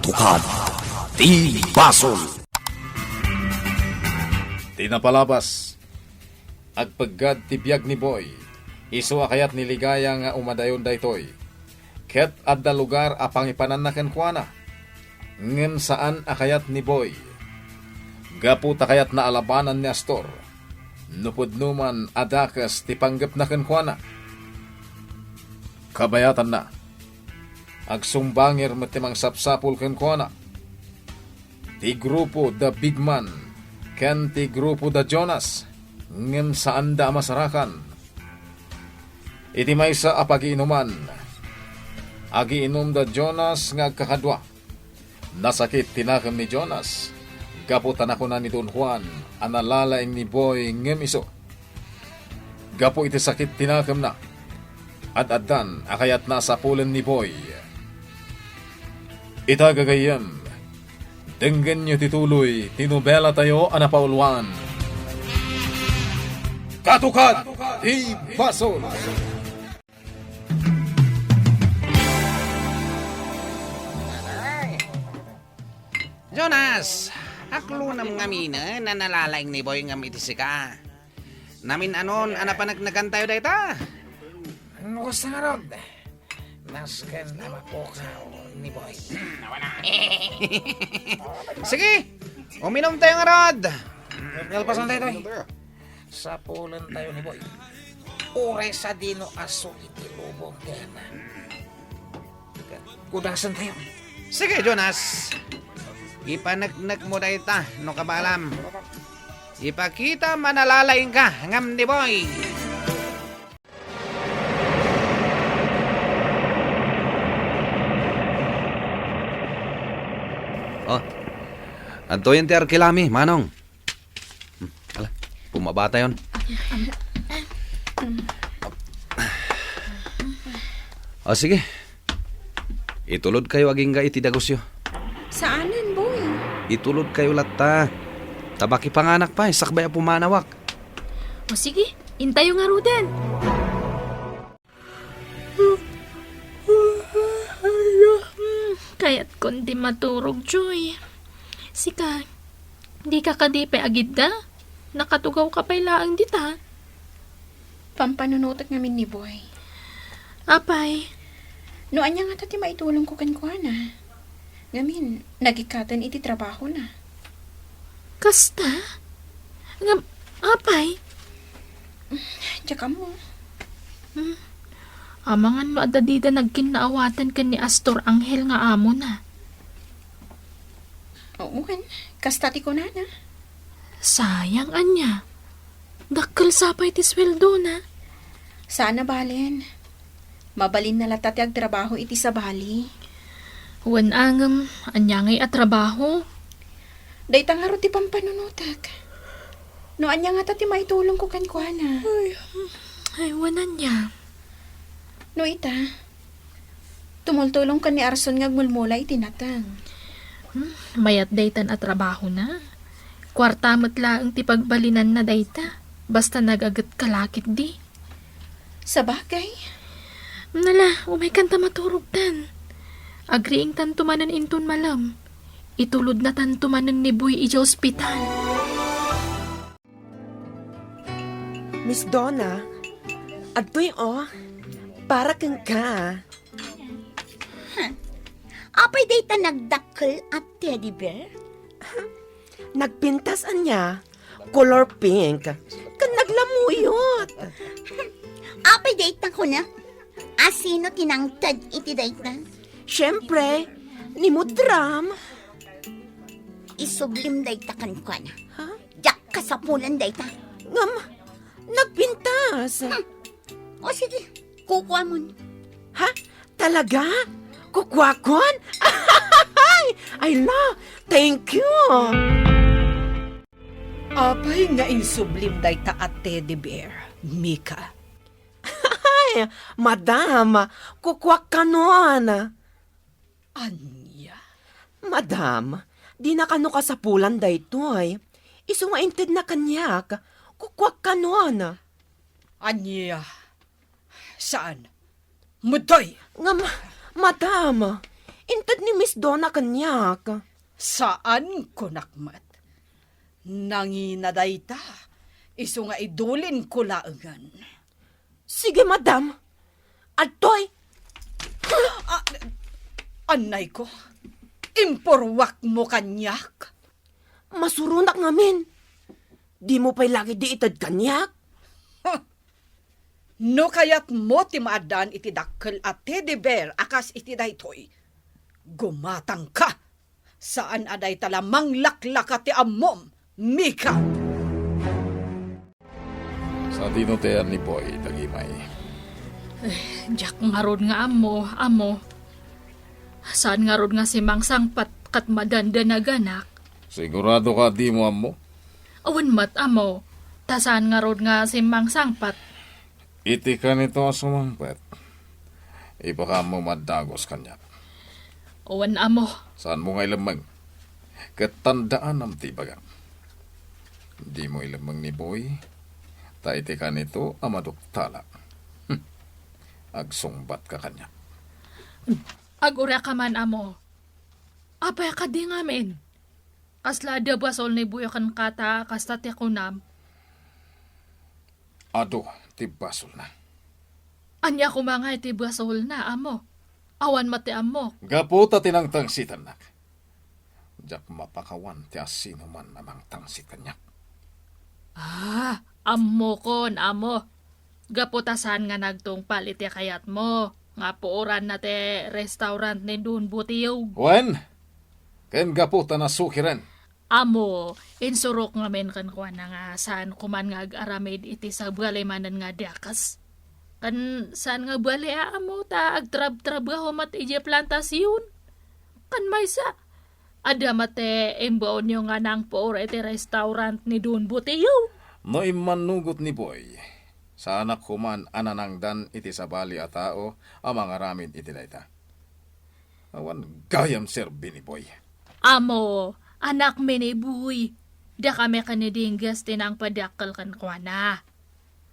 Katukad di Basol. Tinapalabas. Agpaggad ti biyag ni Boy. Isu akayat ni ligaya nga umadayon daytoy. Ket adda lugar a pangipanan na kenkwana. Ngem saan akayat ni Boy. Gapu takayat na alabanan ni Astor. Nupudnuman adakas ti panggap na kenkwana. Kabayatan na. Agsumbangir matimang sapsapul kenkwana. Ti grupo The Big Man ken ti grupo The Jonas ngem saan da masarakan. Iti maysa a pagiinuman. Agiinom The Jonas nga kakadwa. Nasakit tinakam ni Jonas. Gaputan ako na ni Don Juan analalaing ni Boy ngem iso. Gapo iti sakit tinakam na. Ad-addan akayat na sa pulen ni Boy. Itagagayam. Denggan nyo tituloy, tinubela tayo anapauluan. Katukad di Basol. Jonas, aklo nam ngamin na nalalaing ni Boy ngam iti sika. Namin anon anapanagnagan tayo dayta. Ano gusto nga rod? Nasken na mapukaw ni Boy. Sige, uminom tayo nga rod. Nalpasan tayo ito. Sa pulan tayo ni Boy. Ure sa dino aso iti lubong kena. Kudasan tayo. Sige, Jonas. Ipanagnag mo dayta, no kabalam. Ipakita manalalaing ka ngam ni Boy. Oh, anto yung tiar kilami, Manong. Ala, pumabata yun. O sige, itulod kayo aging ga iti dagosyo. Saanan, Boy? Itulod kayo lata. Tabaki panganak pa, sakbay a pumanawak. O sige, intayo nga rudan. Kaya't kundi maturog, Joy. Sika, di ka kadipe agid da? Nakatugaw ka pa'y laang dita. Pampanunutot ngamin ni Boy. Apay, No anya nga tati maitulong ko kan ko na. Ngamin, nagikatan iti trabaho na. kasta? Apay, Tsaka mo, amangan no adadida nagkinaawatan kan ni Astor Angel nga amo na. oo kan, kastati ko na. Sayang anya. Dakkel sapay ti sweldo na. Sana balen. Mabalin na latati ag trabaho iti sa bali. Wan angam, anya ngay at trabaho. Day tangaro ti pampanunutak. No anya nga tati maitulong ko kan ko na. Ay, wanan niya. No ita, tumultulong ka ni Arson nga gmulmulay tinatang. Mayat daytan at trabaho na. Kwartamot laang ti pagbalinan na dayta. Basta nagagat kalakit di. Sa bagay, Nala, umay kanta maturog tan. Agriing tantumanan intun malam. Itulod na tantumanan ni Boy ija ospital. Miss Donna, adtoy para kang ka. Apay dayta nagdakkel at teddy bear? Nagpintasan niya, color pink, kan naglamuyot. Apay dayta ko na? Asino tinangtad iti dayta? Siyempre, ni Mudram. Isublim dayta kan ko na. Ha? Jak kasapulan dayta. Ngam, nagpintas. O sige, kukuha mo. Ha? Talaga? Kukwakon? I love, thank you. Apay nga insublim day ta at teddy bear, Mika. Ay, madam, kukwak ka nun. Anya? Madam, di na kano kasapulan daytoy. Isu nga inted na kanyak, kukwak ka nun. Anya? Saan? Mutoy! Nga, madam, Inted ni Miss Donna kanyak. Saan ko nakmat? Nanginaday ta. Isu nga idulin ko laangan. Sige, madam. Atoy. Anay ko, imporwak mo kanyak. Masurunak ngamin. Di mo pa'y lagi di itad kanyak. No kayat mo ti maadan iti dakkel at teddy bear akas iti daytoy. Gumatang ka. Saan aday talamang laklaka ti ammom, Mika? Sa tinutean ni Boy, Dagimay. Jak nga rod nga amo. Saan nga rod nga si Mangsang kat madanda na ganak? Sigurado ka di mo amo? Awan mat amo. Ta saan nga rod nga si Mangsang pat? Iti ka nito sumangpet. Ipaka mo madagos kanya. Awan amo. Saan mo nga ilamang? Katandaan ang tibaga. Di mo ilamang ni Boy. Ta iti ka nito amaduktala. Agsungbat ka kanya. Agura ka man amo. Apay ka di ngamin. Kasla da basol ni Buyo kan kata kasta ti kunam. Ado, tibasol na. Anya ko mga iti basol na amo. Awan mati amo. Gaputa tinang tangsitan nak. Jak mapakawan ti asino man namang tangsit kanya. Amo kon amo. Gaputasan nga nagtungpal iti kayat mo. Nga puuran na te restaurant ni Dun Butiyog. Wen, ken gaputa na sukiren. Amo, insurok nga men kan kuha na nga saan kuman nga ag-aramid iti sa balimanan nga dakas. Kan saan nga bali amo ta agtrab-trabaho mat ije plantasyon. Kan maysa, ada mate imbaon nyo nga nang puur iti restaurant ni Dun Butiyog. No imanugot ni Boy. Sa anak kuman ananangdan iti sa bali a tao amang aramid iti dayta. Awan gayam serbi ni Boy. Amo, anak minibuy. Da kami kanidinggas tinang padakal kan kuana.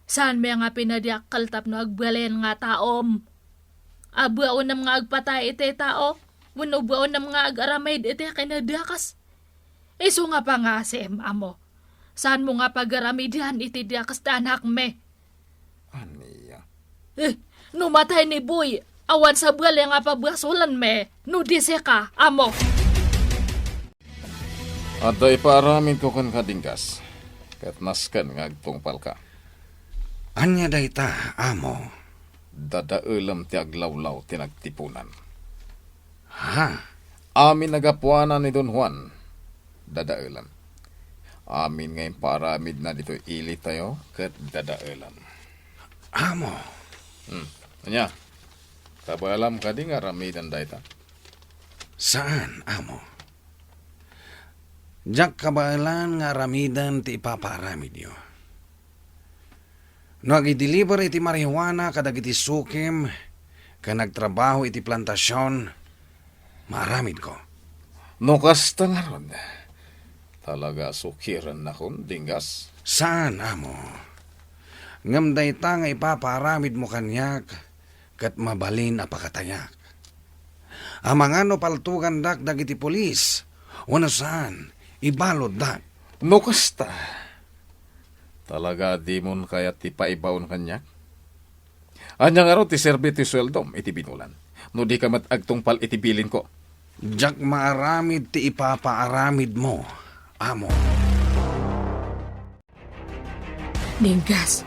Saan may nga pinadakal tapno agbalen nga taom? Abuaon na mga agpatay iti tao. Munubuaon na mga ag-aramid iti kinadakas. Isu nga pa nga si amo. Saan mo nga pag-aramidan iti dakas ta anak me? Aniya. Numatay ni Boy. Awan sa bali nga pabasulan me. Nudise ka, amo. At day paramin ko kan kadinggas. Kat nasken nga agtungpal ka. Anya dayta, amo? Dadaulam ti aglawlaw ti nagtipunan. Ha? Amin nagapuanan ni Don Juan. Dadaulam. Amin ngayon paramid na dito ili tayo kat dadaulam. Amo? Anya? Kabalam ka di nga ramidan dayta. Saan, amo? Jak kabailan nga ramidan ti ipaparamid yo. No agi-deliver iti marihuana kadag iti sukim, ka nagtrabaho iti plantasyon, maramid ko. No kasta nga ron. Talaga sukiran na kon, dinggas. Saan, amo? Ngam dayta nga ipaparamid mo kanyak, kat mabalin apakatayak. Amangano paltugan dak dagiti polis, wano saan, ibalod dak. No kasta. Talaga di mon kaya ti paibawon kanyak. Anya nga ro ti serbi ti sweldom iti binulan. No di ka matagtungpal iti bilin ko. Jak maaramid ti ipapaaramid mo, amo. Dinggas,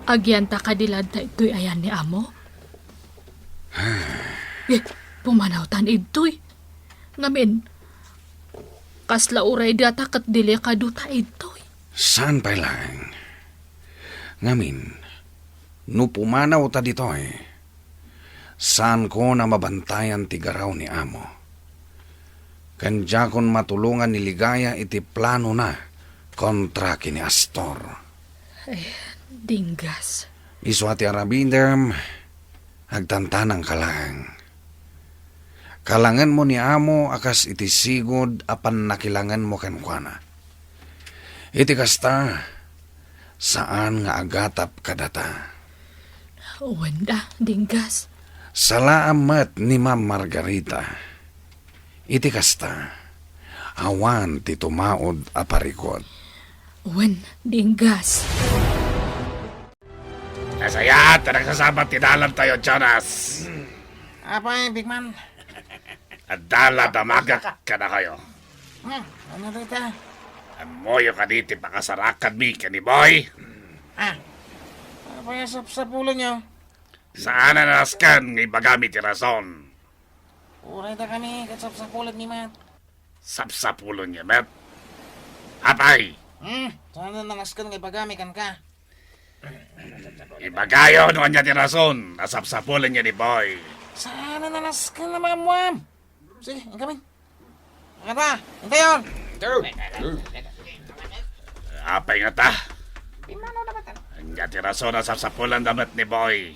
agyan ta kadilad ta ito'y ayan ni amo. Pumanawtan ito'y. Ngamin, kasla uray data kat dili kaduta ito'y. Saan pa lang? Ngamin, no pumanaw ta dito saan ko na mabantayan ti garaw ni amo? Kanya kon matulungan ni Ligaya iti plano na kontra kini Astor. Dinggas. Iswati arabindem, agtantanang kalang. Kalangan mo ni amo akas iti sigod apan nakilangan mo kenkwana. Iti kasta, saan nga agatap kadata? Wanda, Dinggas. Salaamat ni Ma'am Margarita. Iti kasta, awan ti tumaod a parikot. Wen, dinggas. Nasaya, nagsasabat tinalan tayo, Jonas. Apay, Big Man? At dala damagak ka na kayo. Ano rita? Amoyo ka diti pakasarakan mi ka ni Boy. Apay, sa pulo niyo. Saan na naskan ng ibagamit ti rason? Uray da kami, katsap sa pulot ni Matt. Sapsapulo niya, Met. Apay, Sana nangaskan nga bagamikan ka. ibagayo noon niya ti rason. Nasapsapulo niya ni Boy. Sana nanaskan na mga muam. Sige, ang kami. Ano ba? Hintay yun. Apay nga ta. Ang niya ti rason nasapsapulan damat ni Boy.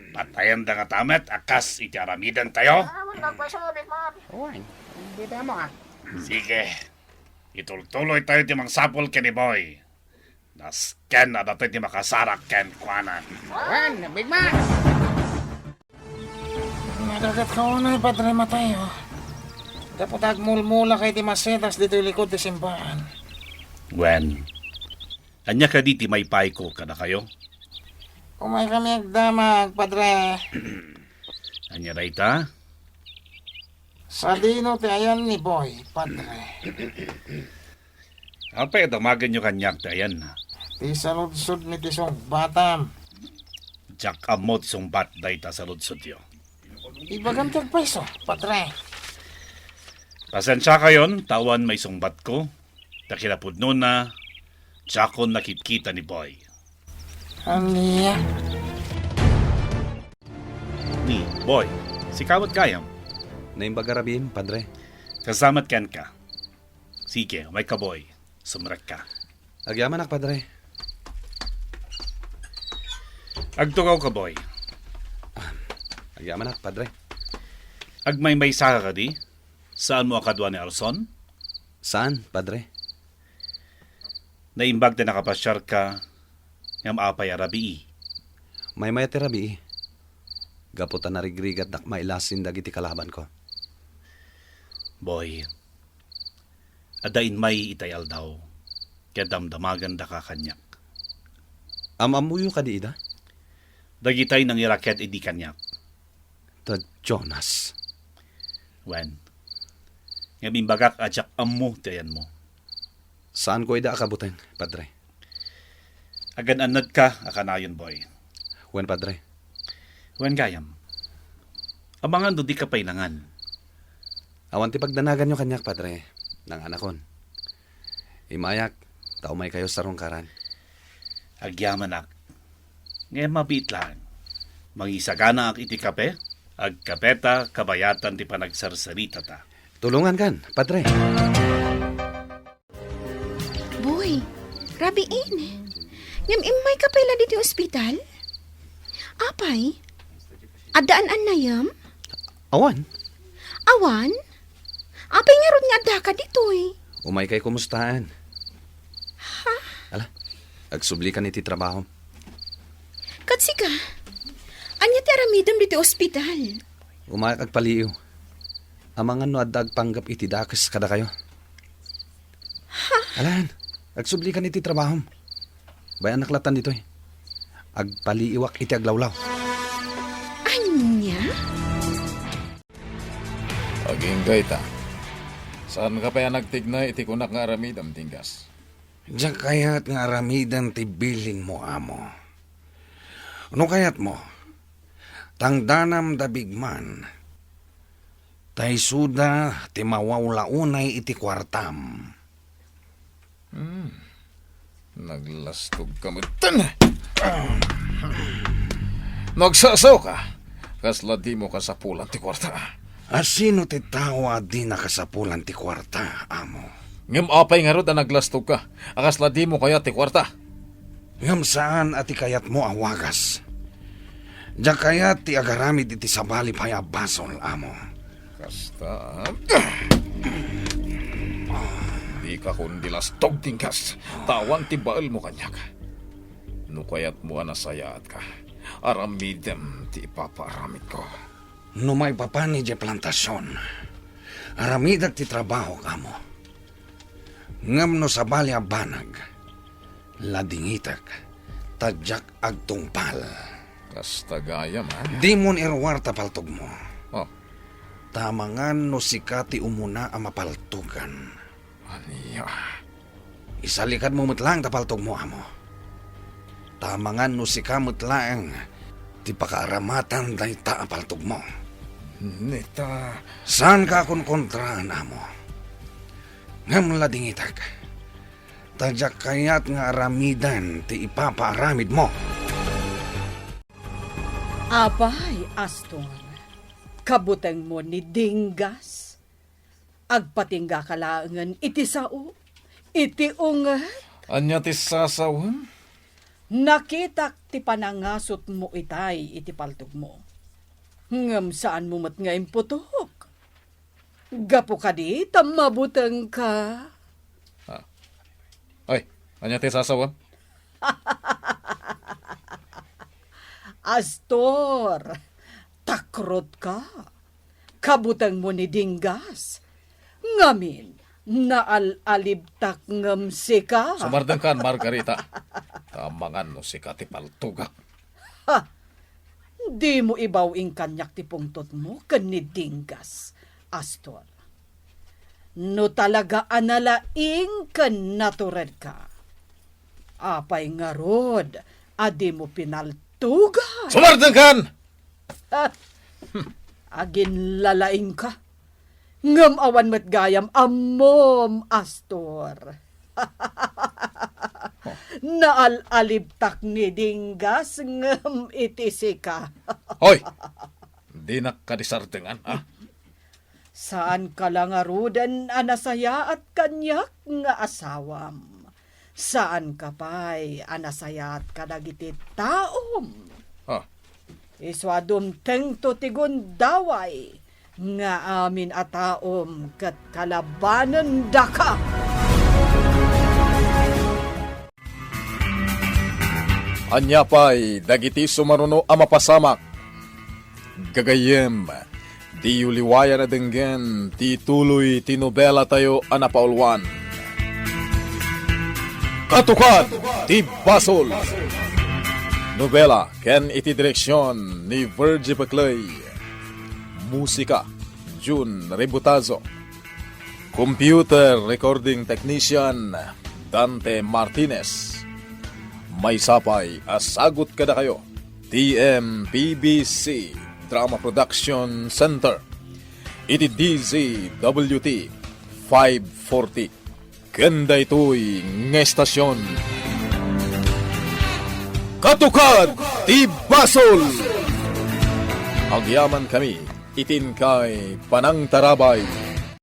Patayan da nga tamat, akas iti aramidan tayo. Uy, hindi mo ah. Sige. Itultuloy tayo ti mangsapol ka ni Boy. Nasken na dato'y ti makasarak ken kuanan. Wan, Big Man! Nadagat ka na ipadre matay, oh. Dapat agmulmula kay ti masetas dito likod ti simbahan. Gwen, anya ka di ti may paiko ka na kayo? Umay kami agdamag, padre. Anya rayta? Sa dino ti ayan ni Boy, padre. Apay, damagan nyo kanyak tayan. Ti saludsod ni ti batam. Jack amot sumbat dayta sa ludsod yo. Ibagam ti agpeso, padre. Pasensya kayon, tawan may sumbat ko. Takilapod nun na, Jackon nakikita ni Boy. Aniya. Ni, Boy, si kawat kayam. Naimbagarabim, padre. Kasamat ken ka. Sige, may kaboy. Sumrek ka. Agyaman ak, padre. Agtugaw ka, boy. Agyaman ak, padre. Agmay saka ka di? Saan mo akadwa ni Arson? Saan, padre? Naimbag na nakapasyar ka ngam apay arabii. May terabi. Gaputan na rigrigat dak mailasin dagiti kalaban ko. Boy, adain may itayal daw. Kaya damdamagan da ka kanyak. Amamuyo ka di ida? Dagitay nang iraket idi kanyak. Ta Jonas. Wen, ngam imbagak ajak amu tayan mo. Saan ko ida akabutin, padre? Agan anad ka akanayon, boy. Wen, padre. Wen gayam. Abangan do di ka pailangan. Awan ti pagdanagan nyo kanyak, padre, ng anakon. Imayak, tao may kayo sa rungkaran. Agyaman ak. Ngayon mabit lang. Mangisagana ak iti kape, agkapeta kabayatan ti panagsarsarita ta. Tulungan kan, padre. Boy, rabiin. Ngam imay ka pala dito ospital? Apay? Adaan anayam? Awan, Awan? Apay nga ron nga adda ka dito eh. umay kay kumustahan. Ha? Ala, agsubli ka niti trabaho. Katsi ka, anya ti aramidam dito ospital. Umayak agpaliw. Amangan no adag panggap iti dakas kada kayo. Ha? Alan, agsubli ka niti trabaho. Bayan naklatan dito eh. Agpaliiwak iti aglawlaw. Anya? Aging gaita. Saan ka pa yan nagtignay iti kunak nga aramidam tinggas? Diyan kaya't nga aramidan ti bilin mo, amo. Ano kayat mo? Tangdanam da bigman. Tay suda ti mawawlaunay iti kwartam. Naglastog ka mo. Nagsasaw ka. Kasla di mo kasapulan ti kwarta. Asino ti tawa di nakasapulan ti kwarta, amo? Ngam apay nga rod na naglastog ka. Akasla di mo kaya ti kwarta. Ngam saan ati kayat mo awagas? Diyan kayat ti agaramid iti sabali paya basol, amo. Kasta. Di ka kundi lastog tingkas. Tawan ti baal mo kanyak. No kayat mo nasayaat ka. Aramidem ti ipapaaramid ko. No may papani di plantasyon. Aramidag ti trabaho kamo. Ngam no sa bali a banag, ladingitak, tadyak agtungpal. Kasta gayam, ha? Di mon irwar tapaltog mo. Oh, Tamangan no sikati umuna ang mapaltugan. aniya. Isalikad mo metlang tapaltog mo amo. Tamangan no sikamot lang, ti pakaaramatan day taapaltog mo. Nita, Saan ka akong kontraan amo? Ngam ladingitak, tadyak kayat nga aramidan ti ipapaaramid mo. Abay, Astor, kabuteng mo ni Dingas. Agpatingga kalaangan iti sao, iti ungat. anya ti sasawan? Nakitak ti panangasot mo itay iti paltog mo. Ngam saan mo mat nga imputok? Gapo ka di, tamabutang ka. Ay, anya ti sasawan? Astor, takrot ka. Kabutang mo ni Dingas. Ngamin, naalalibtak ngam sika. Sumardengkan, Margarita. Tamangan no si Katipaltuga. Di mo ibaw ing kanyak ti pungtot mo ken ni Dingas, Astor. No talaga analaing ken natured ka. Apay nga rod, adi mo pinaltugan. Sumardengkan! Agin lalaing ka. Ngam awan met gayam amom, Astor. Naalalibtak ni Dingas ngam itisi ka. Hoy! Di na kadisardengan, ha? Saan ka lang arudan anasaya at kanyak nga asawam? Saan ka pa'y anasaya at kadagiti taom? Ha? Iswadom tengto tigun daway nga amin ataom kat kalabanan daka. Anya pa'y dagiti sumaruno a mapasamak. Gagayem, di uliwaya na denggen, ti tuloy ti nobela tayo a napaulwan. Katukad, ti Basol. Nobela, ken iti direksyon ni Virgie Baclay. Musika, June Rebutazo. Computer recording technician, Dante Martinez. May sapay, asagot kada kayo. TMPBC Drama Production Center. Iti DZWT 540. Ganda ito'y ngestasyon. Katukad ti Basol! Agyaman kami, itin kay Panang Tarabay.